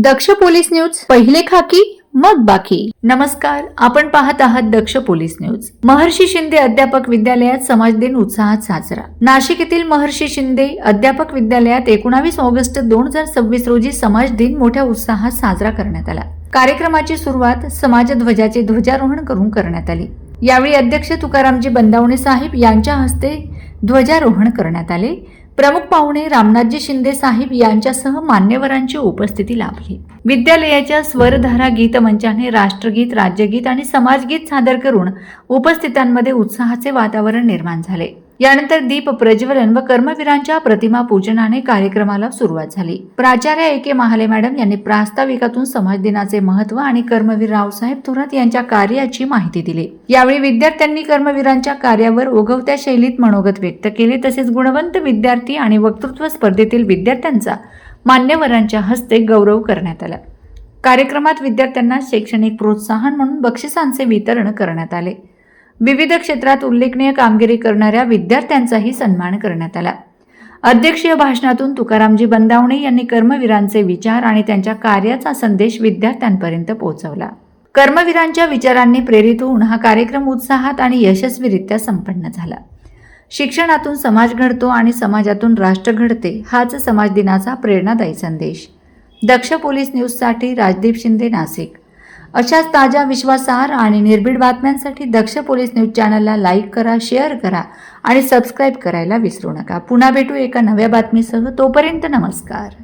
दक्ष police news, पहिले खाकी मग बाकी. नमस्कार, आपण पाहत आहात दक्ष पोलीस न्यूज. महर्षी शिंदे अध्यापक विद्यालयात समाज दिन उत्साहात साजरा. नाशिक येथील महर्षी शिंदे अध्यापक विद्यालयात 19 ऑगस्ट 2026 रोजी समाज दिन मोठ्या उत्साहात साजरा करण्यात आला. कार्यक्रमाची सुरुवात समाजध्वजाचे ध्वजारोहण करून करण्यात आली. यावेळी अध्यक्ष तुकारामजी बंदावणे साहेब यांच्या हस्ते ध्वजारोहण करण्यात आले. प्रमुख पाहुणे रामनाथजी शिंदे साहेब यांच्यासह मान्यवरांची उपस्थिती लाभली. विद्यालयाच्या स्वरधारा गीत मंचाने राष्ट्रगीत, राज्यगीत आणि समाजगीत सादर करून उपस्थितांमध्ये उत्साहाचे वातावरण निर्माण झाले. यानंतर दीप प्रज्वलन व कर्मवीरांच्या प्रतिमा पूजनाने कार्यक्रमाला सुरुवात झाली. प्राचार्य ए.के. महाले मॅडम यांनी प्रास्ताविकातून समाज दिनाचे महत्त्व आणि कर्मवीर रावसाहेब थोरात यांच्या कार्याची माहिती दिली. यावेळी विद्यार्थ्यांनी कर्मवीरांच्या कार्यावर ओघवत्या शैलीत मनोगत व्यक्त केले. तसेच गुणवंत विद्यार्थी आणि वक्तृत्व स्पर्धेतील विद्यार्थ्यांचा मान्यवरांच्या हस्ते गौरव करण्यात आला. कार्यक्रमात विद्यार्थ्यांना शैक्षणिक प्रोत्साहन म्हणून बक्षिसांचे वितरण करण्यात आले. विविध क्षेत्रात उल्लेखनीय कामगिरी करणाऱ्या विद्यार्थ्यांचाही सन्मान करण्यात आला. अध्यक्षीय भाषणातून तुकारामजी बंदावणे यांनी कर्मवीरांचे विचार आणि त्यांच्या कार्याचा संदेश विद्यार्थ्यांपर्यंत पोहोचवला. कर्मवीरांच्या विचारांनी प्रेरित होऊन हा कार्यक्रम उत्साहात आणि यशस्वीरित्या संपन्न झाला. शिक्षणातून समाज घडतो आणि समाजातून राष्ट्र घडते, हाच समाज दिनाचा प्रेरणादायी संदेश. दक्ष पोलीस न्यूजसाठी राजदीप शिंदे, नाशिक. अशाच ताज्या, विश्वासार्ह आणि निर्भीड बातम्यांसाठी दक्ष पोलीस न्यूज चॅनलला लाईक करा, शेअर करा आणि सबस्क्राईब करायला विसरू नका. पुन्हा भेटू एका नव्या बातमीसह. तोपर्यंत नमस्कार.